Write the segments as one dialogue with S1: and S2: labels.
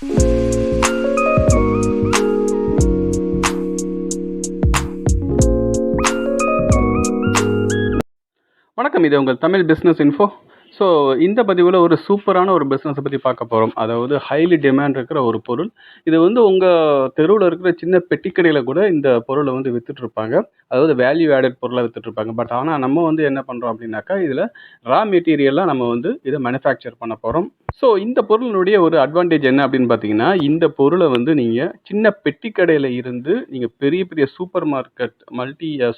S1: வணக்கம். இது உங்கள் தமிழ் பிஸ்னஸ் இன்ஃபோ. ஸோ இந்த பதிவில் ஒரு சூப்பரான ஒரு பிஸ்னஸை பற்றி பார்க்க போகிறோம். அதாவது ஹைலி டிமாண்ட் இருக்கிற ஒரு பொருள். இது வந்து உங்கள் தெருவில் இருக்கிற சின்ன பெட்டிக்கடையில் கூட இந்த பொருளை வந்து விற்றுட்ருப்பாங்க. அதாவது வேல்யூ ஆடட் பொருளை விற்றுட்ருப்பாங்க. பட் ஆனால் நம்ம வந்து என்ன பண்ணுறோம் அப்படின்னாக்கா, இதில் ரா மெட்டீரியலாக நம்ம வந்து இதை மேனுஃபேக்சர் பண்ண போகிறோம். ஸோ இந்த பொருளினுடைய ஒரு அட்வான்டேஜ் என்ன அப்படின்னு பார்த்தீங்கன்னா, இந்த பொருளை வந்து நீங்கள் சின்ன பெட்டிக்கடையில் இருந்து நீங்கள் பெரிய பெரிய சூப்பர் மார்க்கெட்,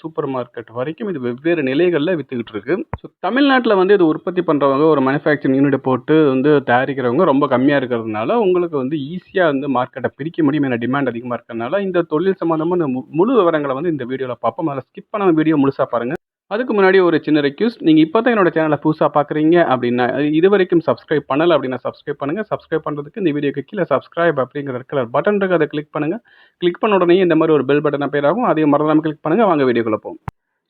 S1: சூப்பர் மார்க்கெட் வரைக்கும் இது வெவ்வேறு நிலைகளில் விற்றுக்கிட்டு இருக்கு. ஸோ தமிழ்நாட்டில் வந்து இது உற்பத்தி பண்ணுறவங்க, ஒரு மேனுஃபேக்சரிங் யூனிட்டை போட்டு வந்து தயாரிக்கிறவங்க ரொம்ப கம்மியாக இருக்கிறதுனால உங்களுக்கு வந்து ஈஸியாக வந்து மார்க்கெட்டை பிரிக்க முடியும். ஏன்னா டிமாண்ட் அதிகமாக இருக்கிறதுனால இந்த தொழில் சம்மந்தமான முழு விவரங்களை வந்து இந்த வீடியோவில் பார்ப்போம். அதில் ஸ்கிப் பண்ண வீடியோ முழுசாக பாருங்கள். அதுக்கு முன்னாடி ஒரு சின்ன ரெக்யூஸ்ட், நீங்கள் இப்போ தான் என்னோட சேனலை புதுசாக பார்க்குறீங்க அப்படின்னா, இது வரைக்கும் சப்ஸ்கிரைப் பண்ணலை அப்படின்னா சப்ஸ்கிரைப் பண்ணுங்கள். சப்ஸ்கிரைப் பண்ணுறதுக்கு இந்த வீடியோக்கு கீழே சப்ஸ்கிரைப் அப்படிங்கிற கலர் பட்டன் இருக்குது, அதை கிளிக் பண்ணுங்கள். கிளிக் பண்ண உடனே இந்த மாதிரி ஒரு பெல் பட்டனை பேர் ஆகும், அதையும் மறந்துடாமல் கிளிக் பண்ணுங்கள். வாங்க வீடியோக்குள்ளே போகும்.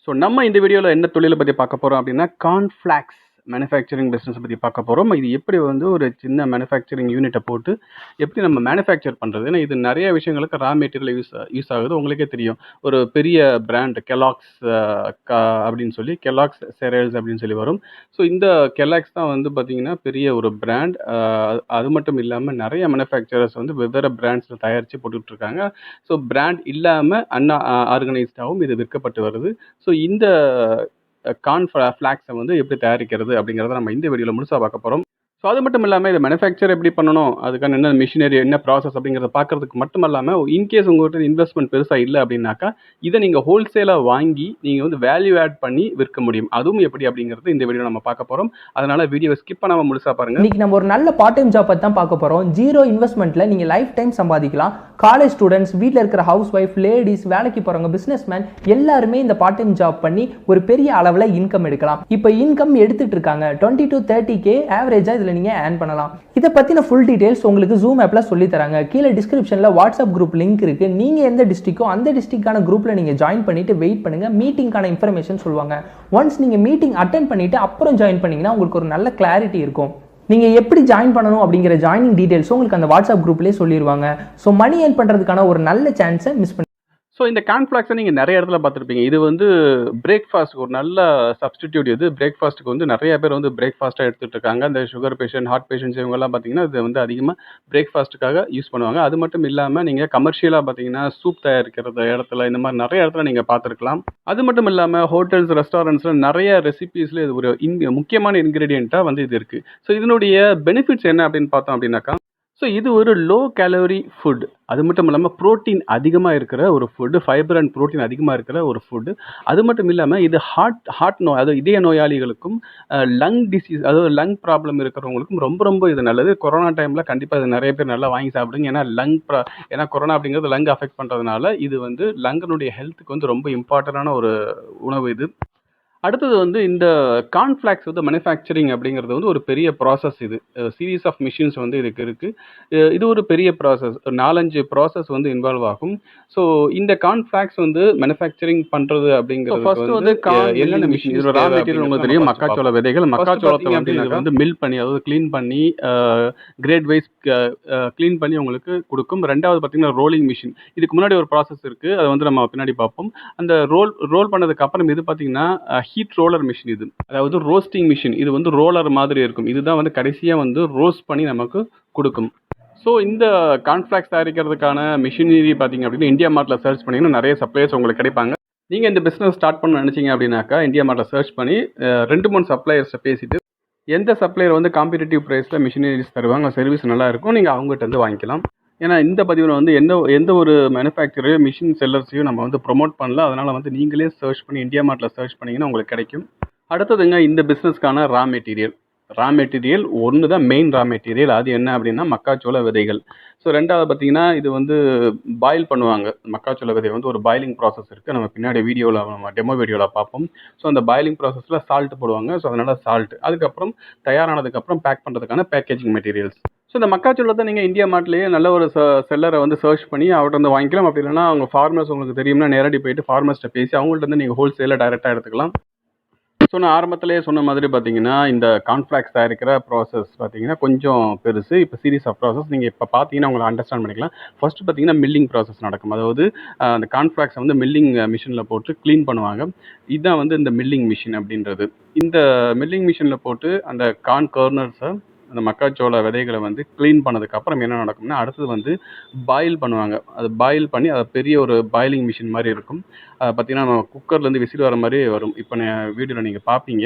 S1: ஸோ நம்ம இந்த வீடியோவில் என்ன தொழிலை பற்றி பார்க்க போகிறோம் அப்படின்னா, கார்ன்ஃப்ளாக்ஸ் மேனுஃபேக்சரிங் பிஸ்னஸ் பற்றி பார்க்க போகிறோம். இது எப்படி வந்து ஒரு சின்ன மேனுஃபேக்சரிங் யூனிட்டை போட்டு எப்படி நம்ம மேனுஃபேக்சர் பண்ணுறது. ஏன்னா இது நிறைய விஷயங்களுக்கு ரா மெட்டீரியல் யூஸ் ஆகுது. உங்களுக்கே தெரியும், ஒரு பெரிய பிராண்ட் கெலாக்ஸ் அப்படின்னு சொல்லி கெலாக்ஸ் செரல்ஸ் அப்படின்னு சொல்லி வரும். ஸோ இந்த கெலாக்ஸ் தான் வந்து பார்த்திங்கன்னா பெரிய ஒரு பிராண்ட். அது மட்டும் இல்லாமல் நிறைய மேனுஃபேக்சரர்ஸ் வந்து வெவ்வேறு பிராண்ட்ஸில் தயாரித்து போட்டுட்ருக்காங்க. ஸோ பிராண்ட் இல்லாமல் ஆர்கனைஸ்டாகவும் இது விற்கப்பட்டு வருது. ஸோ இந்த கார்ன்ஃப்ளாக்ஸை வந்து எப்படி தயாரிக்கிறது அப்படிங்கிறத நம்ம இந்த வீடியோவில் முழுசாக பார்க்க போகிறோம். ஸோ அது மட்டும் இல்லாமல் இதை மேனுஃபேக்சர் எப்படி பண்ணணும், அதுக்கான என்ன மிஷினரி, என்ன ப்ராசஸ் அப்படிங்கிறத பார்க்குறதுக்கு மட்டும் இல்லாமல், இன்கேஸ் உங்கள்கிட்ட இன்வெஸ்ட்மெண்ட் பெருசாக இல்லை அப்படின்னாக்கா இதை நீங்கள் ஹோல்சேலாக வாங்கி நீங்கள் வந்து வேல்யூ ஆட் பண்ணி விற்க முடியும். அதுவும் எப்படி அப்படிங்கிறது இந்த வீடியோ நம்ம பார்க்க போகிறோம். அதனால் வீடியோ ஸ்கிப் பண்ணாமல் முழுசாக பாருங்கள்.
S2: இன்றைக்கி நம்ம ஒரு நல்ல பார்ட் டைம் ஜாப் பற்றி தான் பார்க்க போகிறோம். ஜீரோ இன்வெஸ்ட்மெண்ட்டில் நீங்கள் லைஃப் டைம் சம்பாதிக்கலாம். காலேஜ் ஸ்டூடெண்ட்ஸ், வீட்டில் இருக்கிற ஹவுஸ் ஒய்ஃப், லேடிஸ், வேலைக்கு போகிறவங்க, பிஸ்னஸ் மேன் எல்லாருமே இந்த பார்ட் டைம் ஜாப் பண்ணி ஒரு பெரிய அளவில் இன்கம் எடுக்கலாம். இப்போ இன்கம் எடுத்துகிட்டு இருக்காங்க. 20 to 30K ஆவரேஜாக இதில் நீங்கள் ஏர்ன் பண்ணலாம். இதை பற்றின ஃபுல் டீடைல்ஸ் உங்களுக்கு ஜூம் ஆப்பில் சொல்லி தராங்க. கீழே டிஸ்கிரிப்ஷனில் வாட்ஸ்அப் குரூப் லிங்க் இருக்குது. நீங்கள் எந்த டிஸ்ட்ரிக்கோ அந்த டிஸ்ட்ரிக்டான குரூப்பில் நீங்கள் ஜாயின் பண்ணிவிட்டு வெயிட் பண்ணுங்கள். மீட்டிங்கான இன்ஃபர்மேஷன் சொல்லுவாங்க. ஒன்ஸ் நீங்கள் மீட்டிங் அட்டென்ட் பண்ணிவிட்டு அப்புறம் ஜாயின் பண்ணிங்கன்னா உங்களுக்கு ஒரு நல்ல கிளாரிட்டி இருக்கும். நீங்கள் எப்படி ஜாயின் பண்ணணும் அப்படிங்கிற ஜாயினிங் டீடைல்ஸ் உங்களுக்கு அந்த வாட்ஸ்அப் குரூப்லேயே சொல்லிடுவாங்க. ஸோ மணி ஏர்ன் பண்ணுறதுக்கான ஒரு நல்ல சான்ஸை மிஸ் பண்ணி.
S1: ஸோ இந்த கார்ன்ஃப்ளாக்ஸை நீங்கள் நிறைய இடத்துல பார்த்துருப்பீங்க. இது வந்து பிரேக்ஃபாஸ்ட்டுக்கு ஒரு நல்ல சப்ஸ்டிடியூட். இது பிரேக்ஃபாஸ்ட்டுக்கு வந்து நிறைய பேர் வந்து பிரேக்ஃபாஸ்ட்டாக எடுத்துகிட்டு இருக்காங்க. இந்த சுகர் பேஷண்ட், ஹார்ட் பேஷண்ட்ஸ் இவங்கெல்லாம் பார்த்தீங்கன்னா இது வந்து அதிகமாக பிரேக்ஃபாஸ்ட்டுக்காக யூஸ் பண்ணுவாங்க. அது மட்டும் இல்லாமல் நீங்கள் கமர்ஷியலாக பார்த்தீங்கன்னா சூப் தயாரிக்கிறது இடத்துல, இந்த மாதிரி நிறைய இடத்துல நீங்கள் பார்த்துருக்கலாம். அது மட்டும் இல்லாமல் ஹோட்டல்ஸ், ரெஸ்டாரண்ட்ஸில் நிறைய ரெசிபீஸில் இது ஒரு முக்கியமான இன்க்ரீடியண்ட்டாக வந்து இது இருக்குது. ஸோ இதனுடைய பெனிஃபிட்ஸ் என்ன அப்படின்னு பார்த்தோம் அப்படின்னாக்கா, ஸோ இது ஒரு லோ கேலரி ஃபுட். அது மட்டும் இல்லாமல் ப்ரோட்டீன் அதிகமாக இருக்கிற ஒரு ஃபுட்டு, ஃபைபர் அண்ட் ப்ரோட்டீன் அதிகமாக இருக்கிற ஒரு ஃபுட்டு. அது மட்டும் இல்லாமல் இது ஹார்ட் நோய், அதாவது இதய நோயாளிகளுக்கும், லங் டிசீஸ், அதாவது லங் ப்ராப்ளம் இருக்கிறவங்களுக்கும் ரொம்ப இது நல்லது. கொரோனா டைமில் கண்டிப்பாக இது நிறைய பேர் நல்லா வாங்கி சாப்பிடுங்க. ஏன்னா கொரோனா அப்படிங்கிறது லங் அஃபெக்ட் பண்ணுறதுனால இது வந்து லங்கனுடைய ஹெல்த்துக்கு வந்து ரொம்ப இம்பார்ட்டண்டான ஒரு உணவு இது. அடுத்தது வந்து இந்த கார்ன்ஃப்ளாக்ஸ் வந்து மேனுஃபேக்சரிங் அப்படிங்கிறது வந்து ஒரு பெரிய ப்ராசஸ். இது சீரீஸ் ஆஃப் மிஷின்ஸ் வந்து இதுக்கு இருக்குது. இது ஒரு பெரிய ப்ராசஸ். 4-5 ப்ராசஸ் வந்து இன்வால்வ் ஆகும். ஸோ இந்த கார்ன்ஃப்ளாக்ஸ் வந்து மேனுஃபேக்சரிங் பண்ணுறது அப்படிங்கிறது ஃபர்ஸ்ட் வந்து என்னென்ன மிஷின், இது ரா மெட்டீரியல் உங்களுக்கு தெரியும். மக்காச்சோள விதைகள், மக்காச்சோளத்தை வந்து மில் பண்ணி, அதாவது க்ளீன் பண்ணி கிரேட் வைஸ் க்ளீன் பண்ணி உங்களுக்கு கொடுக்கும். ரெண்டாவது பார்த்தீங்கன்னா ரோலிங் மிஷின். இதுக்கு முன்னாடி ஒரு ப்ராசஸ் இருக்குது, அதை வந்து நம்ம பின்னாடி பார்ப்போம். அந்த ரோல் பண்ணதுக்கு அப்புறம் இது பார்த்தீங்கன்னா ஹீட் ரோலர் மிஷின். இது அதாவது ரோஸ்டிங் மிஷின். இது வந்து ரோலர் மாதிரி இருக்கும். இதுதான் வந்து கடைசியாக வந்து ரோஸ்ட் பண்ணி நமக்கு கொடுக்கும். ஸோ இந்த கார்ன்ஃப்ளாக்ஸ் தயாரிக்கிறதுக்கான மிஷினரி பார்த்தீங்க அப்படின்னா இந்தியா மார்ட்டில் சர்ச் பண்ணிங்கன்னா நிறைய சப்ளையர்ஸ் உங்களுக்கு கிடைப்பாங்க. நீங்கள் இந்த பிஸ்னஸ் ஸ்டார்ட் பண்ண நினச்சிங்க அப்படின்னாக்கா இந்தியா மார்ட்டில் சர்ச் பண்ணி 2-3 சப்ளையர்ஸை பேசிட்டு எந்த சப்ளையர் வந்து காம்படிட்டிவ் ப்ரைஸில் மிஷினரிஸ் தருவாங்க, சர்வீஸ் நல்லா இருக்கும், நீங்கள் அவங்ககிட்ட வந்து வாங்கிக்கலாம். ஏன்னா இந்த பதிவில் வந்து எந்த ஒரு மேனுஃபேக்சரையோ மிஷின் செல்லர்ஸையும் நம்ம வந்து ப்ரொமோட் பண்ணல. அதனால் வந்து நீங்களே சர்ச் பண்ணி இந்தியா மார்ட்டில் சர்ச் பண்ணிங்கன்னா உங்களுக்கு கிடைக்கும். அடுத்ததுங்க இந்த பிஸ்னஸ்க்கான ரா மெட்டீரியல் ஒன்று தான் மெயின் ரா மெட்டீரியல். அது என்ன அப்படின்னா மக்காச்சோள விதைகள். ஸோ ரெண்டாவது பார்த்தீங்கன்னா இது வந்து பாயில் பண்ணுவாங்க. மக்காச்சோள விதை வந்து ஒரு பாயிலிங் ப்ராசஸ் இருக்குது. நம்ம பின்னாடி நம்ம டெமோ வீடியோவில் பார்ப்போம். ஸோ அந்த பாயிலிங் ப்ராசஸில் சால்ட் போடுவாங்க. ஸோ அதனால் சால்ட். அதுக்கப்புறம் தயாரானதுக்கப்புறம் பேக் பண்ணுறதுக்கான பேக்கேஜிங் மெட்டீரியல்ஸ். ஸோ இந்த மக்காச்சோளத்தை நீங்கள் இந்தியா மார்ட்லேயே நல்ல ஒரு செல்லரை வந்து சர்ச் பண்ணி அவர்கிட்ட வந்து வாங்கிக்கலாம். அப்படி இல்லைன்னா அவங்க ஃபார்மர்ஸ் உங்களுக்கு தெரியும்னா நேரடி போயிட்டு ஃபார்மர்ஸ்ட்டை பேசி அவங்கள்ட்ட வந்து நீங்கள் ஹோல்சேலாக டைரெக்டாக எடுத்துக்கலாம். ஸோ நான் ஆரம்பத்திலேயே சொன்ன மாதிரி பார்த்தீங்கன்னா, இந்த கார்ன்ஃப்ளாக்ஸ் தயாரிக்கிற ப்ராசஸ் பார்த்தீங்கன்னா, கொஞ்சம் பெருசு. இப்போ சீரிஸ் ஆஃப் ப்ராசஸ் நீங்க இப்ப பார்த்தீங்கன்னா, உங்கள அண்டர்ஸ்டாண்ட் பண்ணிக்கலாம். ஃபர்ஸ்ட் பார்த்தீங்கன்னா, மில்லிங் ப்ராசஸ் நடக்கும். அதாவது அந்த கார்ன்ஃப்ளாக்ஸ வந்து மில்லிங் மிஷின்ல போட்டு கிளீன் பண்ணுவாங்க. இதான் வந்து இந்த மில்லிங் மிஷின் அப்படின்றது. இந்த மில்லிங் மிஷின்ல போட்டு அந்த கார்ன் கர்னல்ஸ அந்த மக்காச்சோள விதைகள வந்து கிளீன் பண்ணதுக்கு அப்புறம் என்ன நடக்கும்னா, அடுத்தது வந்து பாயில் பண்ணுவாங்க. அது பாயில் பண்ணி அத பெரிய ஒரு பாயிலிங் மிஷின் மாரி இருக்கும். பார்த்தீங்கன்னா, நம்ம குக்கர்லேருந்து விசில் வர மாரியே வரும். இப்ப வீடியோல நீங்க பார்ப்பீங்க.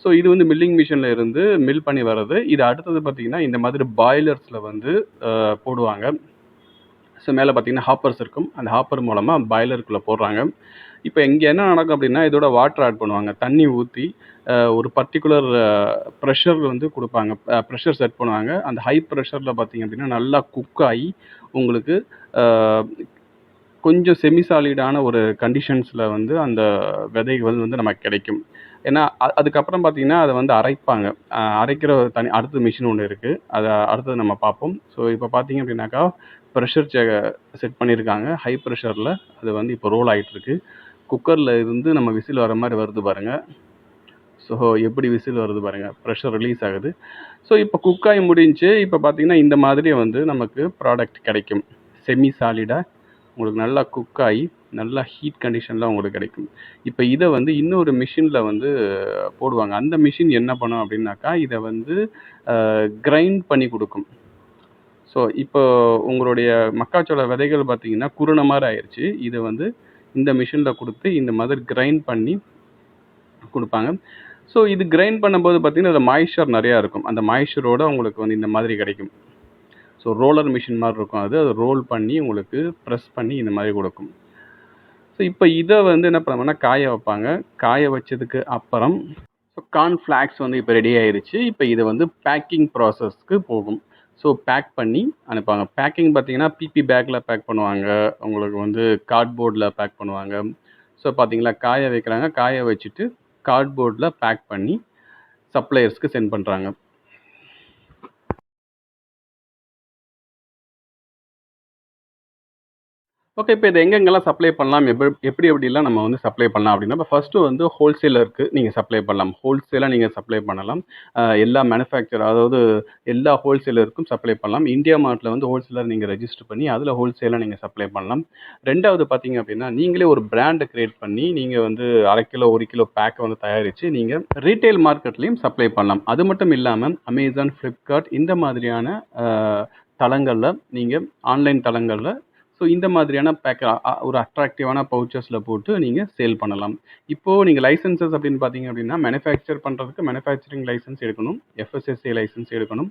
S1: ஸோ இது வந்து மில்லிங் மிஷின்ல இருந்து மில் பண்ணி வர்றது. இது அடுத்தது பார்த்தீங்கன்னா, இந்த மாதிரி பாய்லர்ஸ்ல வந்து போடுவாங்க. ஸோ மேல பார்த்தீங்கன்னா, ஹாப்பர்ஸ் இருக்கும். அந்த ஹாப்பர் மூலமா பாய்லருக்குள்ள போடுறாங்க. இப்ப இங்க என்ன நடக்கும் அப்படின்னா, இதோட வாட்டர் ஆட் பண்ணுவாங்க. தண்ணி ஊத்தி ஒரு பர்ட்டிகுலர் பிரஷர் வந்து குடுப்பாங்க. பிரஷர் செட் பண்ணுவாங்க. அந்த ஹை பிரஷர்ல பார்த்தீங்க அப்படின்னா, நல்லா குக் ஆயி உங்களுக்கு அ கொஞ்சம் செமி சாலிடான ஒரு கண்டிஷன்ஸ்ல வந்து அந்த விதைகள் வந்து நமக்கு கிடைக்கும். ஏன்னா, அதுக்கப்புறம் பார்த்தீங்கன்னா, அத வந்து அரைப்பாங்க. அரைக்கிற அடுத்த மிஷின் ஒண்ணு இருக்கு. அத அடுத்தது நம்ம பார்ப்போம். ஸோ இப்ப பார்த்தீங்க அப்படின்னாக்கா, பிரஷர் செட் பண்ணியிருக்காங்க. ஹை பிரஷர்ல அது வந்து இப்போ ரோல் ஆயிட்டு இருக்கு. குக்கர்ல இருந்து நம்ம விசில் வர மாரி வருது பாருங்க. ஸோ எப்படி விசில் வருது பாருங்க. பிரஷர் ரிலீஸ் ஆகுது. ஸோ இப்போ குக் ஆகி முடிஞ்சுச்சு. இப்போ பார்த்தீங்கன்னா, இந்த மாதிரி வந்து நமக்கு ப்ராடக்ட் கிடைக்கும். செமி சாலிடா உங்களுக்கு நல்லா குக் ஆகி, நல்லா ஹீட் கண்டிஷன்ல உங்களுக்கு கிடைக்கும். இப்போ இத வந்து இன்னொரு மிஷின்ல வந்து போடுவாங்க. அந்த மிஷின் என்ன பண்ணும் அப்படின்னாக்கா, இத வந்து கிரைண்ட் பண்ணி குடுக்கும். ஸோ இப்போ உங்களுடைய மக்காச்சோள விதைகள் பார்த்தீங்கன்னா, குருண மாரி ஆயிருச்சு. இத வந்து இந்த மிஷின்ல குடுத்து, இந்த மாதிரி கிரைண்ட் பண்ணி குடுப்பாங்க. ஸோ இது கிரைண்ட் பண்ணும்போது பார்த்தீங்கன்னா, அதில மாய்ஸ்சர் நெறையா இருக்கும். அந்த மாய்ஸ்சரோட உங்களுக்கு வந்து இந்த மாதிரி கிடைக்கும். ஸோ ரோலர் மிஷின் மாரி இருக்கும் அது. அத ரோல் பண்ணி உங்களுக்கு பிரஸ் பண்ணி இந்த மாரி குடுக்கும். ஸோ இப்ப இத வந்து என்ன பண்ணுவாங்கன்னா, காய வைப்பாங்க. காய வச்சதுக்கு அப்புறம் ஸோ கார்ன் ஃப்ளாக்ஸ் வந்து இப்ப ரெடி ஆயிருச்சு. இப்ப இது வந்து பேக்கிங் ப்ராசஸ்க்கு போகும். ஸோ பேக் பண்ணி அனுப்புவாங்க. பேக்கிங் பார்த்தீங்கன்னா, பிபி பேக்ல பேக் பண்ணுவாங்க. உங்களுக்கு வந்து கார்ட்போர்ட்ல பேக் பண்ணுவாங்க. ஸோ பார்த்தீங்களா, காய வைக்கிறாங்க. காய வச்சுட்டு கார்ட்போர்ட்ல பேக் பண்ணி சப்ளையர்ஸ்க்கு சென்ட் பண்றாங்க. ஓகே. இப்ப இத எங்கெங்கலாம் சப்ளை பண்ணலாம்? எப்படி எப்படிலாம் நம்ம வந்து சப்ளை பண்ணலாம் அப்படின்னா, இப்ப ஃபர்ஸ்ட்டு வந்து ஹோல்சேலருக்கு நீங்க சப்ளை பண்ணலாம். ஹோல்சேலா நீங்க சப்ளை பண்ணலாம். எல்லா அதாவது எல்லா ஹோல்சேலருக்கும் சப்ளை பண்ணலாம். இந்தியா மார்ட்ல வந்து ஹோல்சேலர் நீங்க ரெஜிஸ்டர் பண்ணி, அதுல ஹோல்சேலா நீங்க சப்ளை பண்ணலாம். 2வது பார்த்தீங்க அப்படின்னா, நீங்களே ஒரு பிராண்ட கிரியேட் பண்ணி, நீங்க வந்து 1/2 கிலோ, 1 கிலோ பேக்க வந்து தயாரிச்சு, நீங்க ரீட்டெயில் மார்க்கெட்லயும் சப்ளை பண்ணலாம். அது மட்டும் இல்லாம Amazon, Flipkart இந்த மாதிரியான அ தளங்கள்ல நீங்க ஆன்லைன் தளங்கள்ல ஸோ இந்த மாதிரியான பேக் ஒரு அட்ராக்டிவான பவுச்சஸ்ல போட்டு நீங்க சேல் பண்ணலாம். இப்போ நீங்க லைசென்சஸ் அப்படின்னு பார்த்தீங்க அப்படின்னா, மேனுஃபேக்சர் பண்றதுக்கு மேனுஃபேக்சரிங் லைசென்ஸ் எடுக்கணும். எஃப்எஸ்எஸ்ஏ லைசென்ஸ் எடுக்கணும்.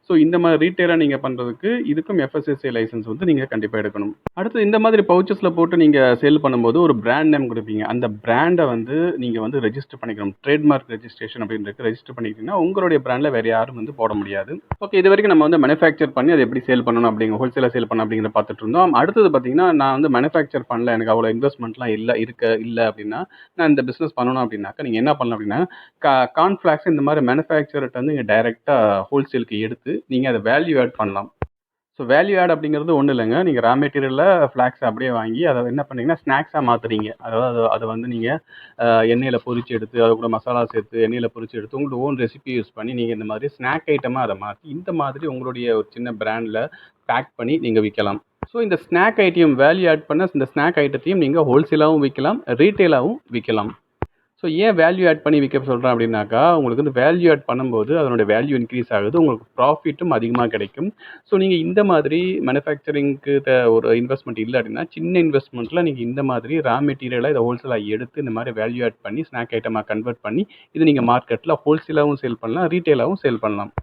S1: ஸோ இந்த மாதிரி ரீட்டெயிலா நீங்க பண்றதுக்கு இதுக்கும் எஃப்எஸ்எஸ்ஏ லைசென்ஸ் வந்து நீங்க கண்டிப்பா எடுக்கணும். அடுத்து இந்த மாதிரி பவுச்சஸ்ல போட்டு நீங்க சேல் பண்ணும்போது ஒரு பிராண்ட் நேம் குடுப்பீங்க. அந்த பிராண்ட வந்து நீங்க வந்து ரெஜிஸ்டர் பண்ணிக்கணும். ட்ரேட் மார்க் ரெஜிஸ்ட்ரேஷன் அப்படின்னு இருக்கு. ரெஜிஸ்டர் பண்ணிக்கிட்டீங்கன்னா, உங்களுடைய பிராண்ட்ல வேற யாரும் வந்து போட முடியாது. ஓகே. இதுவரைக்கும் நம்ம வந்து மேனுஃபேக்சர் பண்ணி அத எப்படி சேல் பண்ணணும் ஹோல்சேலா சேல் பண்ணணும் அப்படிங்கிறத பார்த்துட்டு இருந்தோம். அடுத்தது பார்த்தீங்கன்னா, நான் வந்து மேனுஃபேக்சர் பண்ணல. எனக்கு அவ்வளோ இன்வெஸ்ட்மென்ட்லாம் இல்ல அப்படின்னா, நான் இந்த பிசினஸ் பண்ணணும் அப்படின்னாக்கா, நீங்க என்ன பண்ணலாம் அப்படின்னா, கார்ன்ஃப்ளாக்ஸ் இந்த மாதிரி மேனுஃபேக்சர்ட்ட வந்து நீங்க டைரக்ட்டா ஹோல்சேலுக்கு எடுத்து, நீங்க அத வேல்யூ ஆட் பண்ணலாம். ஸோ வேல்யூ ஆட் அப்படிங்கிறது ஒண்ணும் இல்லங்க. நீங்க ரா மெட்டீரியல்ல ஃப்ளாக்ஸ் அப்படியே வாங்கி அத என்ன பண்ணீங்கன்னா, ஸ்நாக்ஸா மாத்துறீங்க. அதாவது அத வந்து நீங்க எண்ணெயில பொரிச்சு எடுத்து, அது கூட மசாலா சேர்த்து எண்ணெயில பொரிச்சு எடுத்து, உங்களோட ஓன் ரெசிபி யூஸ் பண்ணி நீங்க இந்த மாதிரி ஸ்நாக் ஐட்டமா அத மாத்தி, இந்த மாதிரி உங்களுடைய ஒரு சின்ன பிராண்ட்ல பேக் பண்ணி நீங்க விக்கலாம். ஸோ இந்த ஸ்நாக் ஐட்டம் வேல்யூ ஆட் பண்ண இந்த ஸ்நாக் ஐட்டத்தையும் நீங்க ஹோல்சேலாவும் விக்கலாம், ரீட்டெயிலாவும் விக்கலாம். ஸோ ஏன் வேல்யூ ஆட் பண்ணி விற்க சொல்கிறேன் அப்படின்னாக்கா, உங்களுக்கு வந்து வேல்யூ ஆட் பண்ணும்போது அதனுடைய வேல்யூ இன்க்ரீஸ் ஆகுது. உங்களுக்கு ப்ராஃபிட்டும் அதிகமா கிடைக்கும். ஸோ நீங்க இந்த மாதிரி மேனுஃபேக்சரிங்க்கு ஒரு இன்வெஸ்ட்மென்ட் இல்ல அப்படின்னா, சின்ன இன்வெஸ்ட்மென்ட்ல நீங்க இந்த மாதிரி ரா மெட்டீரியலா இத ஹோல்சேலா எடுத்து இந்த மாதிரி வேல்யூ ஆட் பண்ணி ஸ்நாக் ஐட்டமா கன்வெர்ட் பண்ணி, இத நீங்க மார்க்கெட்ல ஹோல்சேலாவும் சேல் பண்ணலாம், ரீட்டெயிலாவும் சேல் பண்ணலாம்.